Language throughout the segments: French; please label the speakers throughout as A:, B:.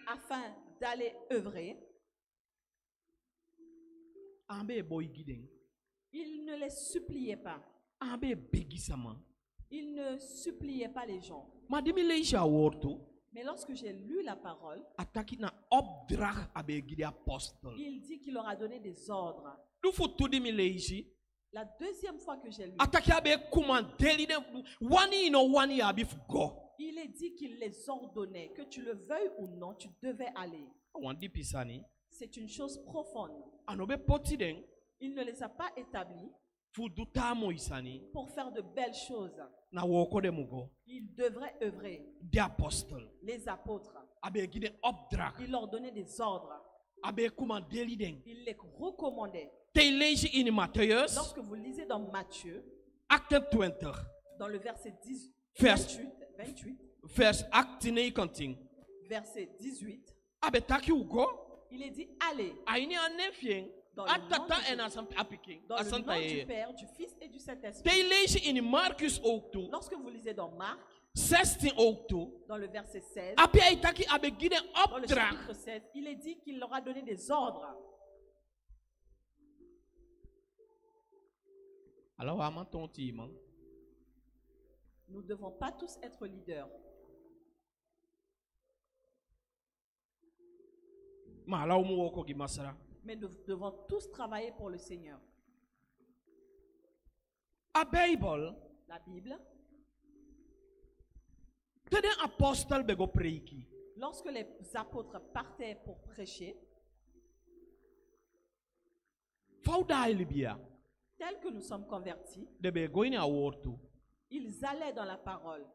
A: afin d'aller œuvrer, il ne les suppliait pas. Il ne suppliait pas les gens. Mais lorsque j'ai lu la parole, il dit qu'il leur a donné des ordres. La deuxième fois que j'ai lu, il est dit qu'il les ordonnait, que tu le veuilles ou non, tu devais aller. C'est une chose profonde. Il ne les a pas établis pour faire de belles choses. Ils devraient œuvrer. Les apôtres, il leur donnait des ordres. Il les recommandait. Lorsque vous lisez dans Matthieu, dans le verset 28, verset 18, il est dit allez dans le nom du Père, du Fils et du Saint-Esprit. Lorsque vous lisez dans Marc, dans le verset 16, dans le chapitre 16, il est dit qu'il leur a donné des ordres. Nous ne devons pas tous être leaders. Mais nous devons tous travailler pour le Seigneur. La Bible, lorsque les apôtres partaient pour prêcher, tels que nous sommes convertis, ils allaient dans la parole.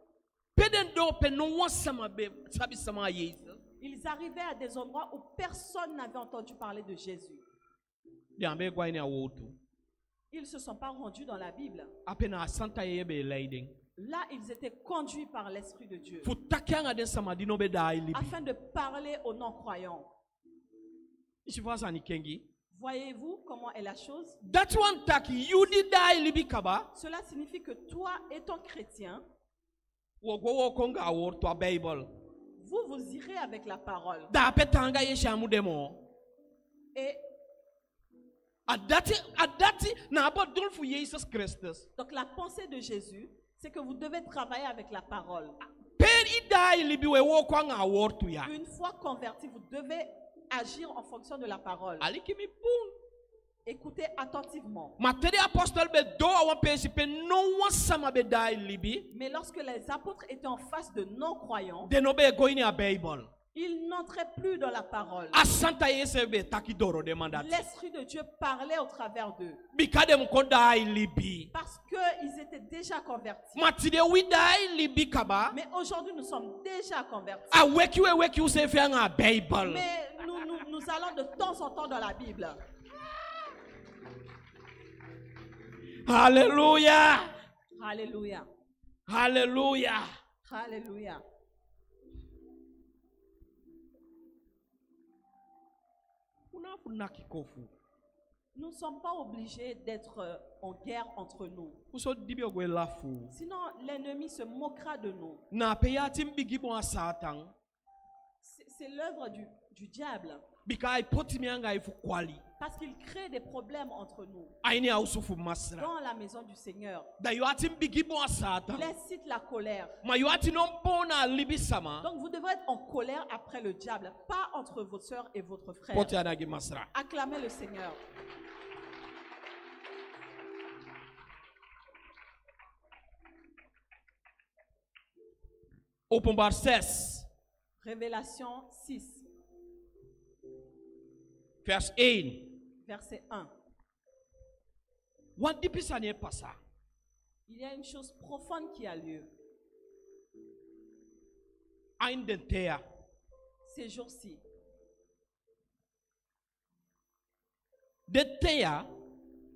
A: Ils arrivaient à des endroits où personne n'avait entendu parler de Jésus. Ils ne se sont pas rendus dans la Bible. Là, ils étaient conduits par l'Esprit de Dieu afin de parler aux non-croyants. Voyez-vous comment est la chose? Cela signifie que toi, étant chrétien, vous irez avec la parole. Et donc la pensée de Jésus, c'est que vous devez travailler avec la parole. Une fois converti, vous devez agir en fonction de la parole. Écoutez attentivement. Mais lorsque les apôtres étaient en face de non-croyants, ils n'entraient plus dans la parole. L'Esprit de Dieu parlait au travers d'eux. Parce qu'ils étaient déjà convertis. Mais aujourd'hui, nous sommes déjà convertis. Mais nous allons de temps en temps dans la Bible.
B: Alléluia.
A: Alléluia.
B: Alléluia.
A: Alléluia. Nous ne sommes pas obligés d'être en guerre entre nous. Sinon, l'ennemi se moquera de nous. C'est l'œuvre du diable. Parce qu'il crée des problèmes entre nous. Dans la maison du Seigneur, il incite la colère. Donc vous devrez être en colère après le diable, pas entre vos soeurs et votre frère. Acclamez le Seigneur.
B: Openbar 6.
A: Révélation 6.
B: Vers 1.
A: Verset 1. Il y a une chose profonde qui a lieu. Ces jours-ci.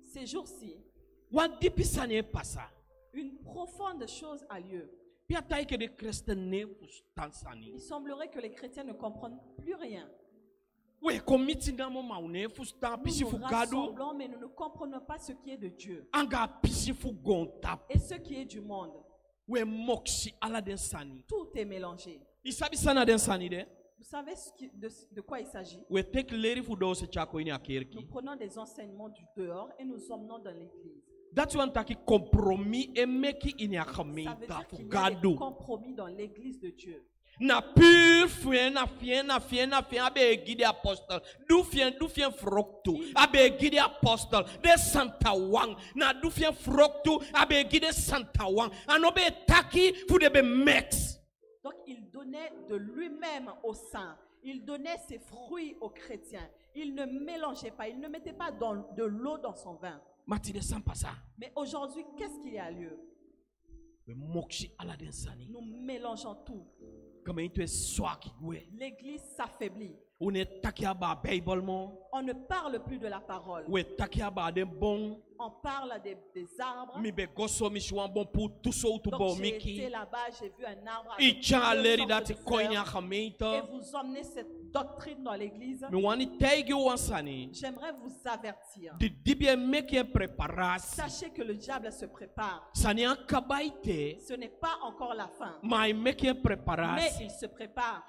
A: Ces jours-ci. Une profonde chose a lieu. Il semblerait que les chrétiens ne comprennent plus rien. Nous nous rassemblons, mais nous ne comprenons pas ce qui est de Dieu et ce qui est du monde.
B: we moksi ala den sani.
A: Tout est mélangé.
B: Isabi sana den sani de.
A: Vous savez de quoi il s'agit?
B: We take leri fu do se chako ini akerki.
A: Nous prenons des enseignements du dehors et nous emmenons dans l'église.
B: That's one taki compromis et meki ini
A: Ça veut
B: akamita
A: dire
B: fu
A: qu'il y a des
B: gado.
A: compromis dans l'église de Dieu.
B: Na pur fien abe guide apostle. Du fien froktu abe guide apostle. De Santa Wang na du fien froktu abe guide Santa Wang. Anobe taki fu de be mex.
A: Donc il donnait de lui-même aux saints. Il donnait ses fruits aux chrétiens. Il ne mélangeait pas, il ne mettait pas de l'eau dans son vin. Mais aujourd'hui, qu'est-ce qu'il y a lieu? Nous mélangeons tout. L'église s'affaiblit. On ne parle plus de la parole. On parle des arbres. Donc j'ai été là-bas, j'ai vu un arbre avec deux sortes de fleurs. Et vous emmenez cette doctrine dans l'église. J'aimerais vous avertir. Sachez que le diable se prépare. Ce n'est pas encore la fin. Mais il se prépare.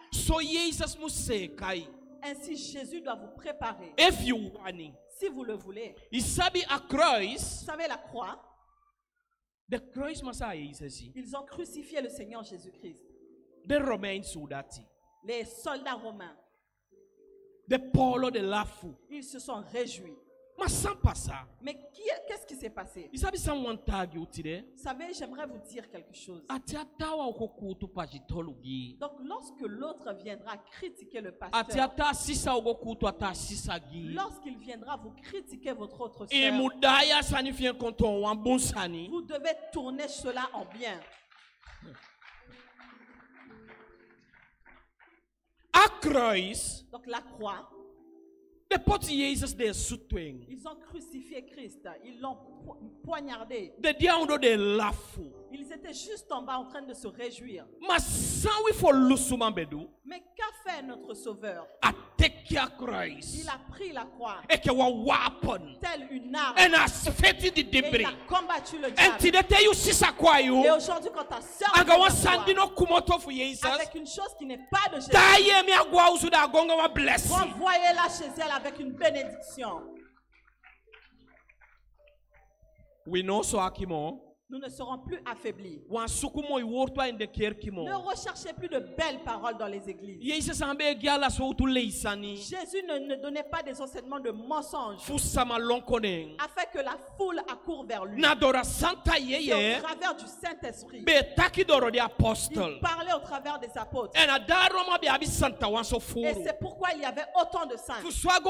A: Ainsi, Jésus doit vous préparer. Si vous le voulez. Vous savez la croix? Ils ont crucifié le Seigneur Jésus-Christ. Les soldats romains. Ils se sont réjouis. Mais qu'est-ce qui s'est passé? Vous savez, j'aimerais vous dire quelque chose. Donc, lorsque l'autre viendra critiquer le pasteur, lorsqu'il viendra vous critiquer votre autre sœur, vous devez tourner cela en bien. Donc, la croix. Ils ont crucifié Christ. Ils l'ont poignardé. Ils étaient juste en bas en train de se réjouir. Mais qu'a fait notre Sauveur? Il a pris la croix telle une arme. Et il a combattu le diable. Et aujourd'hui, quand ta soeur avec une chose qui n'est pas de Jésus, renvoyez-la chez elle avec une bénédiction. Nous ne serons plus affaiblis. Ne recherchez plus de belles paroles dans les églises. Jésus ne donnait pas des enseignements de mensonges afin que la foule accourt vers lui. C'est au travers du Saint-Esprit. Il parlait au travers des apôtres. Et c'est pourquoi il y avait autant de saints. Sinon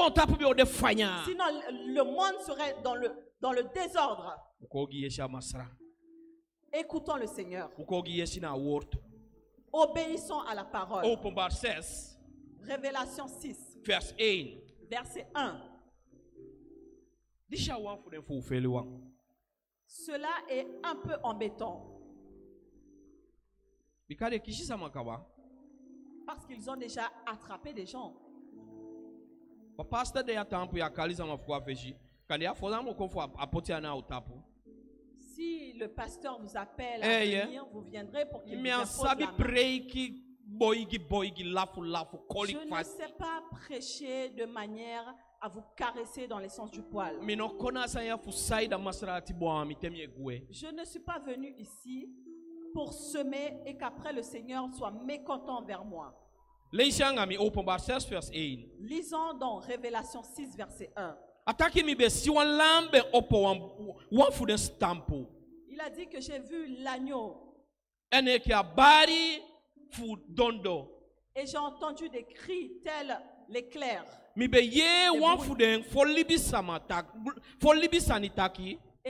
A: le monde serait dans le désordre. Écoutons le Seigneur. Obéissons à la parole. Révélation 6. Verset 1. Cela est un peu embêtant. Parce qu'ils ont déjà attrapé des gens. Si le pasteur vous appelle à venir, vous viendrez pour qu'il vous impose la main. Je ne sais pas prêcher de manière à vous caresser dans l'essence du poil. Je ne suis pas venu ici pour semer et qu'après le Seigneur soit mécontent envers moi. Lisons dans Révélation 6, verset 1. Il a dit que j'ai vu l'agneau. Et j'ai entendu des cris tels l'éclair. Et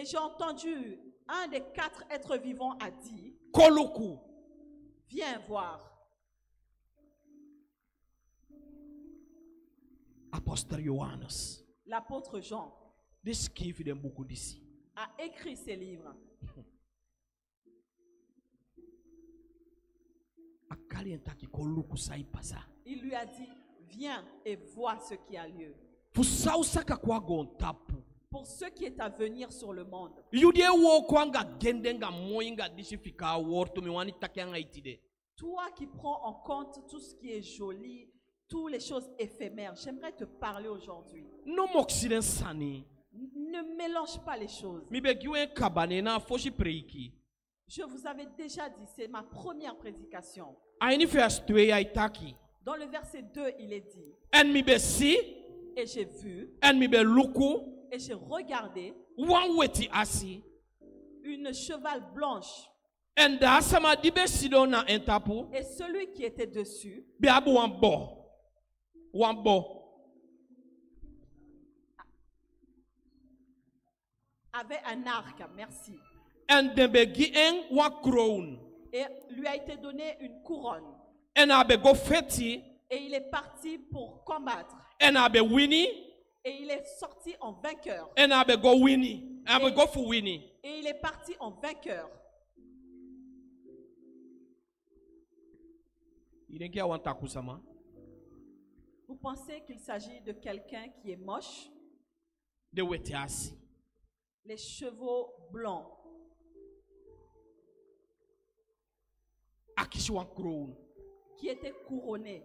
A: j'ai entendu un des 4 êtres vivants a dit, viens voir. L'apôtre Jean a écrit ces livres. Il lui a dit, viens et vois ce qui a lieu. pour ce qui est à venir sur le monde. Toi qui prends en compte tout ce qui est joli, toutes les choses éphémères, j'aimerais te parler aujourd'hui. Ne mélange pas les choses. Je vous avais déjà dit, c'est ma première prédication. Dans le verset 2, il est dit, et j'ai vu, et j'ai regardé une cheval blanche. Et celui qui était dessus avait un arc, merci. Et lui a été donné une couronne. Et il est parti pour combattre. Et il est sorti en vainqueur. Et il est parti en vainqueur. Vous pensez qu'il s'agit de quelqu'un qui est moche? Les chevaux blancs. Qui était couronné.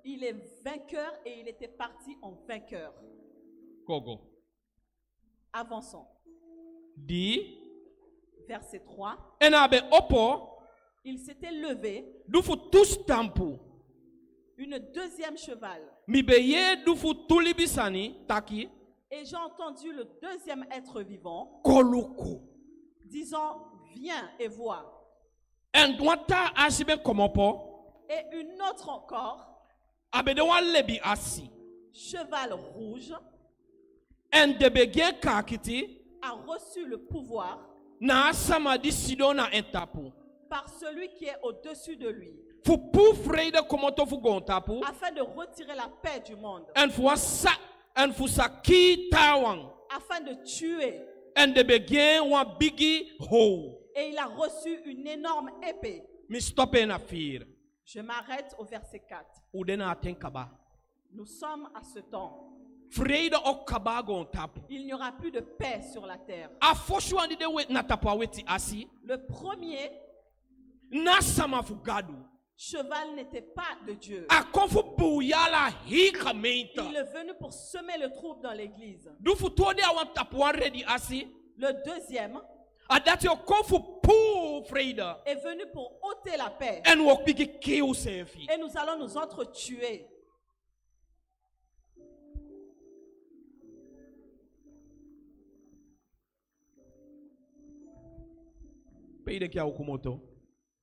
A: Il est vainqueur et il était parti en vainqueur. Avançons. Verset 3. Il s'était levé. Une deuxième cheval. Et j'ai entendu le deuxième être vivant disant, viens et vois. Et une autre encore, cheval rouge, a reçu le pouvoir par celui qui est au-dessus de lui, afin de retirer la paix du monde, afin de tuer. Et il a reçu une énorme épée. Je m'arrête au verset 4. Nous sommes à ce temps. Il n'y aura plus de paix sur la terre. Le premier cheval n'était pas de Dieu. Il est venu pour semer le trouble dans l'église. Le deuxième est venu pour ôter la paix. Et nous allons nous entretuer.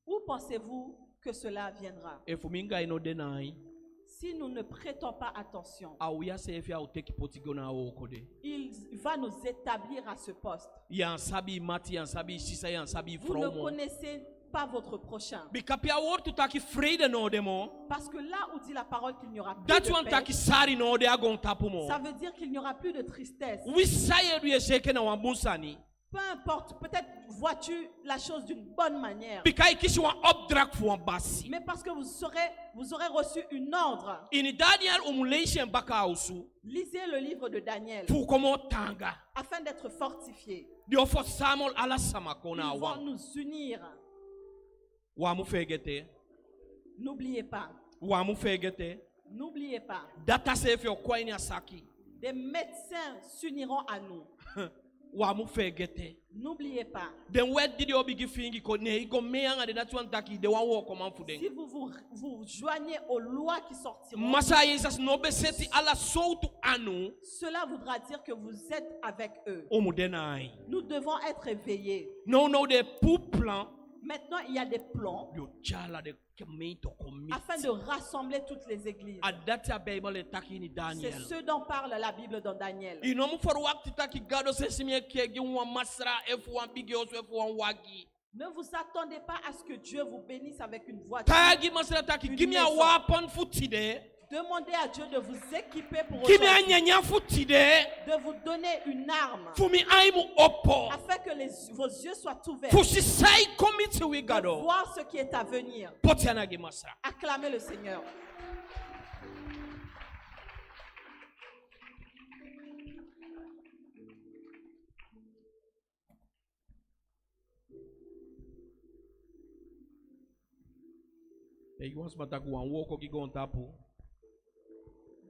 A: Où pensez-vous que cela viendra? Si nous ne prêtons pas attention, il va nous établir à ce poste. Vous ne connaissez pas votre prochain. Parce que là où dit la parole qu'il n'y aura plus de paix, ça veut dire qu'il n'y aura plus de tristesse. Peu importe, peut-être vois-tu la chose d'une bonne manière. Mais parce que vous aurez reçu une ordre. Lisez le livre de Daniel. Afin d'être fortifiés. Ils vont nous unir. N'oubliez pas. N'oubliez pas. Des médecins s'uniront à nous. N'oubliez pas. Si vous vous joignez aux lois qui sortiront, cela voudra dire que vous êtes avec eux. Nous devons être éveillés. Maintenant, il y a des plans afin de rassembler toutes les églises. C'est ce dont parle la Bible dans Daniel. Ne vous attendez pas à ce que Dieu vous bénisse avec une voiture. Demandez à Dieu de vous équiper pour aujourd'hui, de vous donner une arme, afin que vos yeux soient ouverts, de voir ce qui est à venir. Acclamez le Seigneur.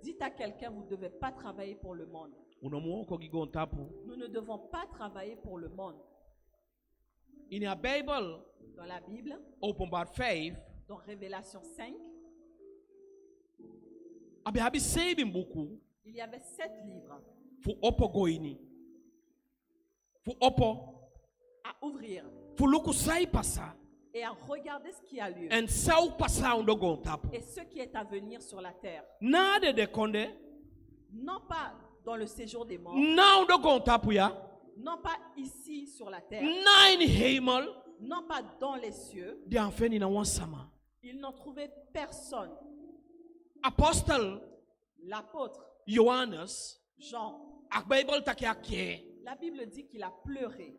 A: Dites à quelqu'un, vous ne devez pas travailler pour le monde. Nous ne devons pas travailler pour le monde.
B: In your Bible,
A: dans la Bible,
B: Open Bar 5,
A: dans Révélation 5,
B: il
A: y avait 7 livres à ouvrir et à regarder ce qui a lieu et ce qui est à venir sur la terre. Non pas dans le séjour des morts, non pas ici sur la terre, non pas dans les cieux. Ils n'ont trouvé personne. L'apôtre Jean, la Bible dit qu'il a pleuré.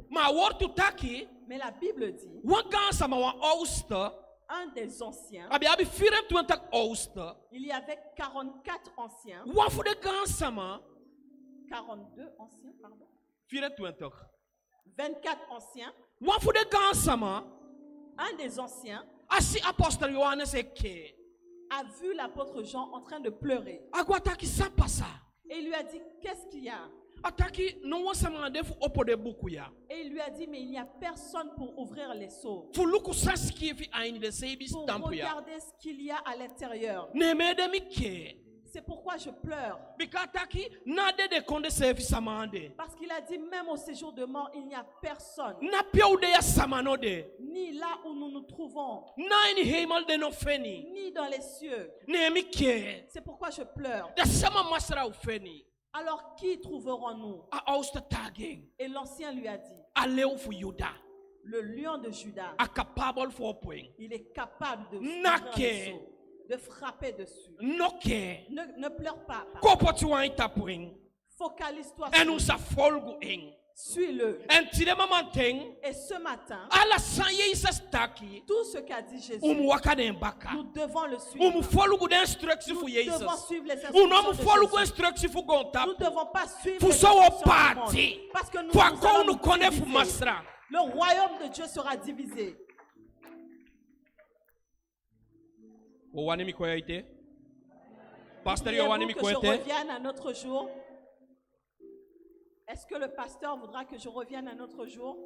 A: Mais la Bible dit un des anciens, il y avait 44 anciens, 42 anciens, pardon, 24 anciens, un des anciens a vu l'apôtre Jean en train de pleurer. Et il lui a dit, qu'est-ce qu'il y a? Et il lui a dit, mais il n'y a personne pour ouvrir les seaux, pour regarder ce qu'il y a à l'intérieur. C'est pourquoi je pleure. Parce qu'il a dit, même au séjour de mort, il n'y a personne. Ni là où nous nous trouvons, ni dans les cieux. C'est pourquoi je pleure. Alors qui trouverons-nous? Et l'ancien lui a dit, le lion de Juda, il est capable de frapper dessus. Ne pleure pas. Focalise-toi sur lui. Suis-le. Et ce matin, tout ce qu'a dit Jésus, nous devons le suivre. Nous devons suivre les instructions de Jésus. Nous ne devons pas suivre les instructions du monde, parce que nous allons nous diviser. Le royaume de Dieu sera divisé. Voulez-vous que je revienne à notre jour? Est-ce que le pasteur voudra que je revienne à notre jour?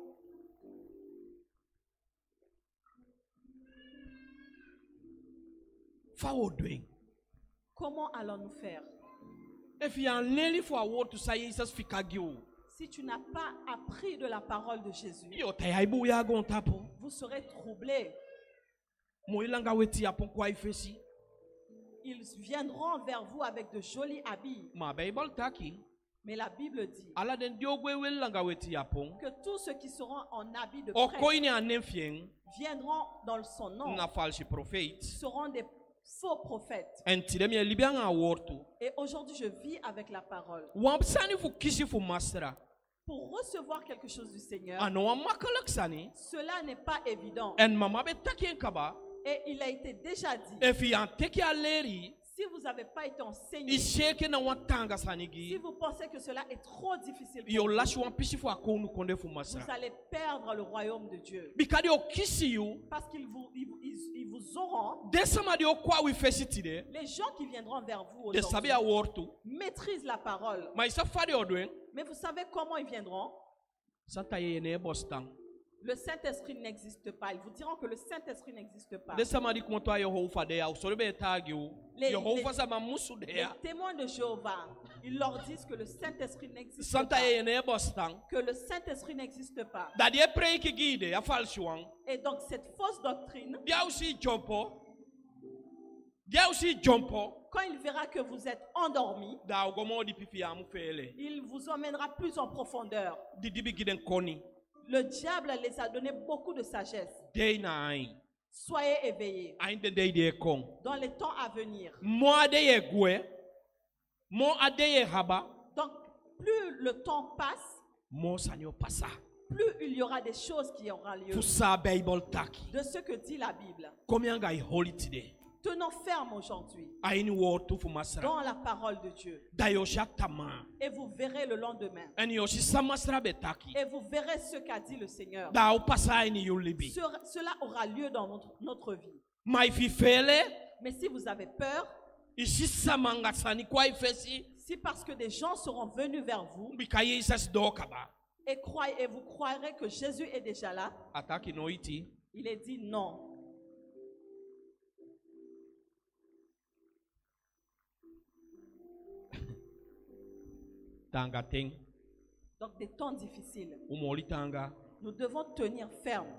A: Comment allons-nous faire? Si tu n'as pas appris de la parole de Jésus, vous serez troublés. Ils viendront vers vous avec de jolis habits. Mais la Bible dit que tous ceux qui seront en habit de prêtre viendront dans son nom, seront des faux prophètes. Et aujourd'hui, je vis avec la parole. Pour recevoir quelque chose du Seigneur, cela n'est pas évident. Et il a été déjà dit, si vous n'avez pas été enseigné, si vous pensez que cela est trop difficile pour vous allez perdre le royaume de Dieu. Parce qu'ils vous auront. Les gens qui viendront vers vous aujourd'hui maîtrisent la parole. Mais vous savez comment ils viendront? Le Saint-Esprit n'existe pas. Ils vous diront que le Saint-Esprit n'existe pas. Les témoins de Jéhovah, ils leur disent que le Saint-Esprit n'existe pas. Que le Saint-Esprit n'existe pas. Et donc cette fausse doctrine, quand il verra que vous êtes endormis, il vous emmènera plus en profondeur. Le diable les a donné beaucoup de sagesse. Soyez éveillés dans les temps à venir. Donc, plus le temps passe, plus il y aura des choses qui auront lieu. De ce que dit la Bible. Tenons ferme aujourd'hui dans la parole de Dieu. Et vous verrez le lendemain. Et vous verrez ce qu'a dit le Seigneur. Cela aura lieu dans notre vie.
B: Mais
A: si vous avez peur,
B: si
A: parce que des gens seront venus vers vous et vous croirez que Jésus est déjà là, il est dit non. Donc des temps difficiles. Nous devons tenir ferme.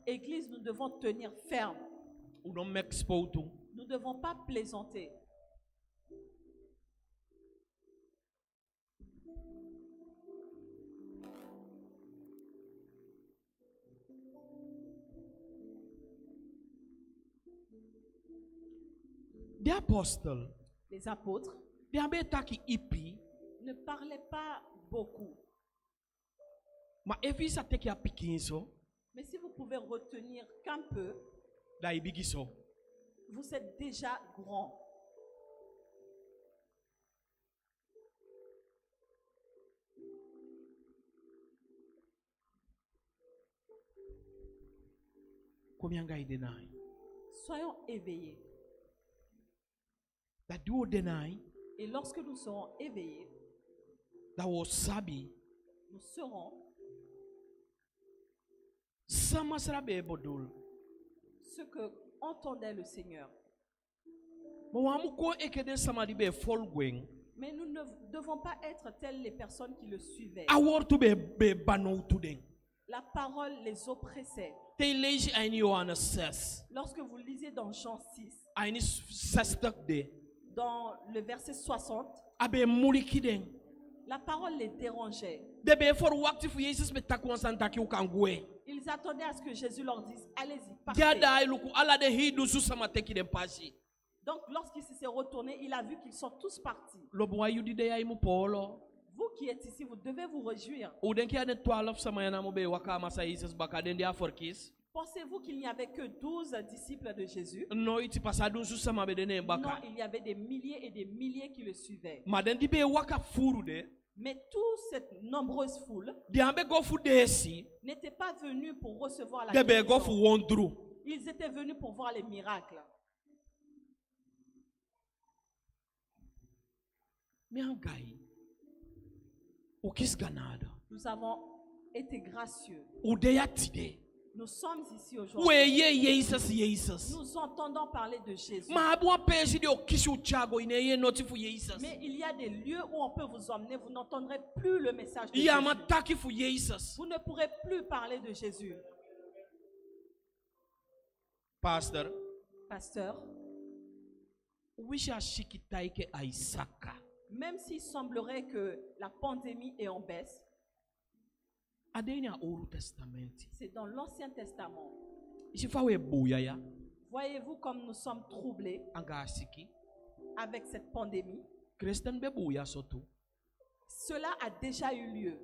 A: Église, nous devons tenir ferme. Nous ne devons pas plaisanter.
B: Les apôtres,
A: ne parlaient pas beaucoup.
B: Mais
A: si vous pouvez retenir qu'un peu, vous êtes déjà grand. Soyons éveillés. Et lorsque nous serons éveillés, nous serons ce que entendait le Seigneur. Mais nous ne devons pas être telles les personnes qui le suivaient. La parole les oppressait. Lorsque vous lisez dans Jean 6, dans le verset 60, la parole les dérangeait. Ils attendaient à ce que Jésus leur dise, allez-y, partez. Donc lorsqu'il s'est retourné, il a vu qu'ils sont tous partis. Vous qui êtes ici, vous devez vous réjouir. Pensez-vous qu'il n'y avait que 12 disciples de Jésus? Non, il y avait des milliers et des milliers qui le suivaient. Mais toute cette nombreuse foule n'était pas venue pour recevoir la guérison. Ils étaient venus pour voir les miracles. Nous avons été gracieux. Nous sommes ici aujourd'hui. Nous entendons parler de Jésus. Mais il y a des lieux où on peut vous emmener, vous n'entendrez plus le message de Jésus. Vous ne pourrez plus parler de Jésus.
B: Pasteur,
A: même s'il semblerait que la pandémie est en baisse, c'est dans l'Ancien Testament. Voyez-vous comme nous sommes troublés avec cette pandémie? Cela a déjà eu lieu.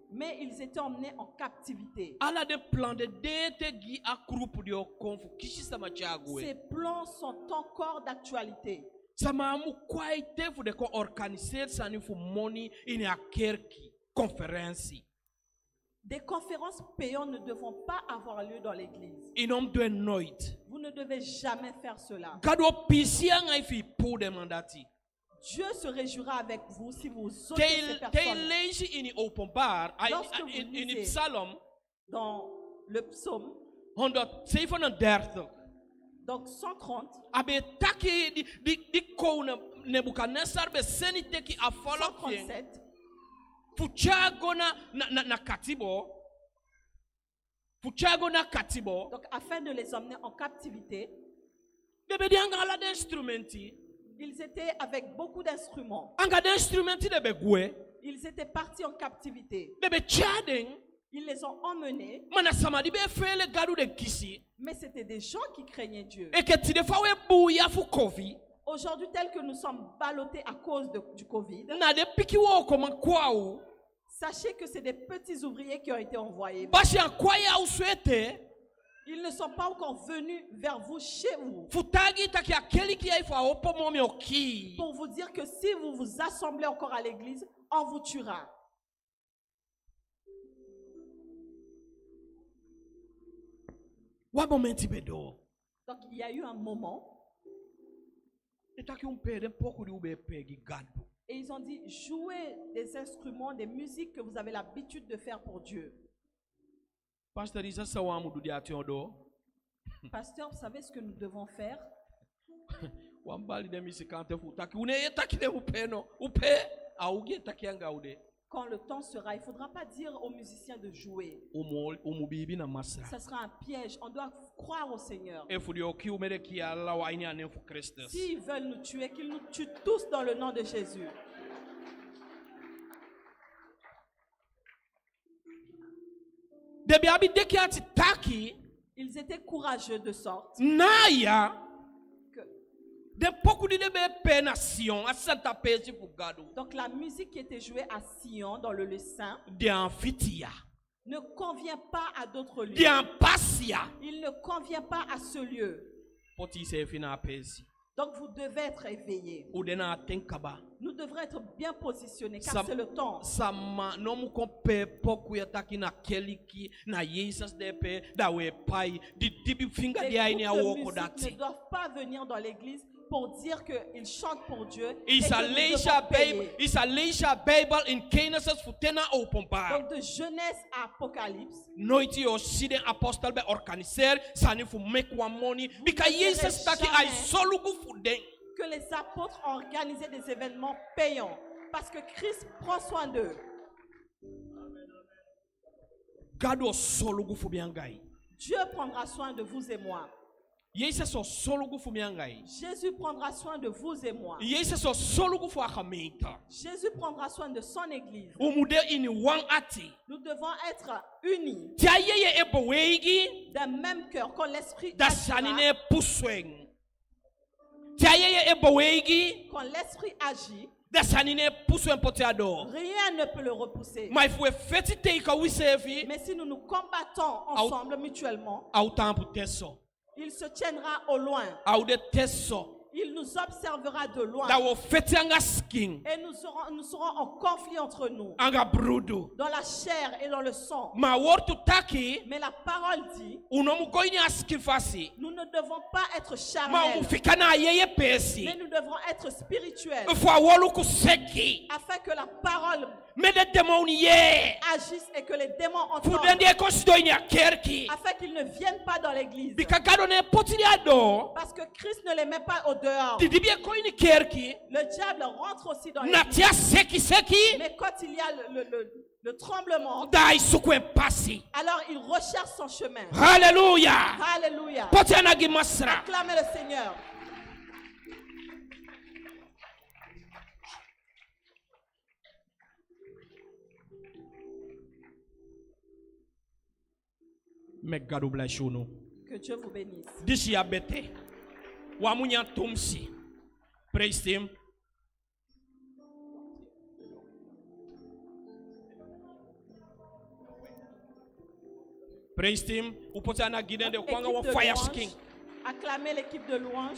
A: Mais ils étaient emmenés en captivité. Ces plans sont encore d'actualité. Des conférences payantes ne devront pas avoir lieu dans l'église. Vous ne devez jamais faire cela. Dieu se réjouira avec vous si vous ôtez ces personnes. Lorsque vous lisez dans le psaume, donc 130, 137, donc afin de les emmener en captivité, ils étaient avec beaucoup d'instruments. Ils étaient partis en captivité. Ils les ont emmenés. Mais c'était des gens qui craignaient Dieu. Aujourd'hui, tel que nous sommes ballottés à cause du Covid, sachez que c'est des petits ouvriers qui ont été envoyés. Ils ne sont pas encore venus vers vous chez vous pour vous dire que si vous vous assemblez encore à l'église, on vous tuera. Donc il y a eu un moment et ils ont dit jouez des instruments, des musiques que vous avez l'habitude de faire pour Dieu. Pasteur, vous savez ce que nous devons faire? Quand le temps sera, il ne faudra pas dire aux musiciens de jouer. Ça sera un piège. On doit croire au Seigneur. S'ils veulent nous tuer, qu'ils nous tuent tous dans le nom de Jésus. Ils étaient courageux de sorte donc la musique qui était jouée à Sion dans le lieu saint ne convient pas à d'autres lieux. Il ne convient pas à ce lieu. Donc vous devez être éveillés. Nous devrons être bien positionnés car c'est le temps. Les groupes de musique ne doivent pas venir dans l'église pour dire qu'ils chantent pour Dieu. Donc de Genèse à Apocalypse, que les apôtres ont organisé des événements payants parce que Christ prend soin d'eux. Dieu prendra soin de vous et moi. Jésus prendra soin de vous et moi. Jésus prendra soin de son église. Nous devons être unis d'un même cœur quand l'esprit quand l'esprit agit, rien ne peut le repousser. Mais si nous nous combattons ensemble mutuellement, il se tiendra au loin. Il nous observera de loin. Et nous serons en conflit entre nous. Dans la chair et dans le sang. Mais la parole dit, nous ne devons pas être charnels. Mais nous devrons être spirituels. Afin que la parole agisse et que les démons entendent. Afin qu'ils ne viennent pas dans l'église. Parce que Christ ne les met pas au dehors. Le diable rentre aussi dans l'église. Mais quand il y a le tremblement, alors il recherche son chemin.
B: Alléluia.
A: Alléluia. Acclamez le Seigneur. Que Dieu vous bénisse.
B: Praise him. Praise him.
A: Acclamez l'équipe de louange.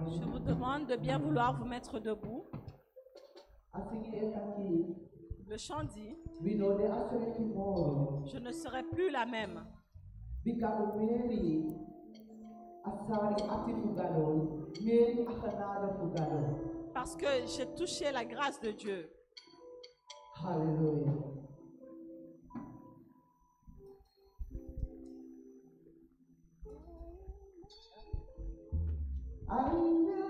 A: Je vous demande de bien vouloir vous mettre debout. Le chant dit, je ne serai plus la même. Parce que j'ai touché la grâce de Dieu.
C: Hallelujah. I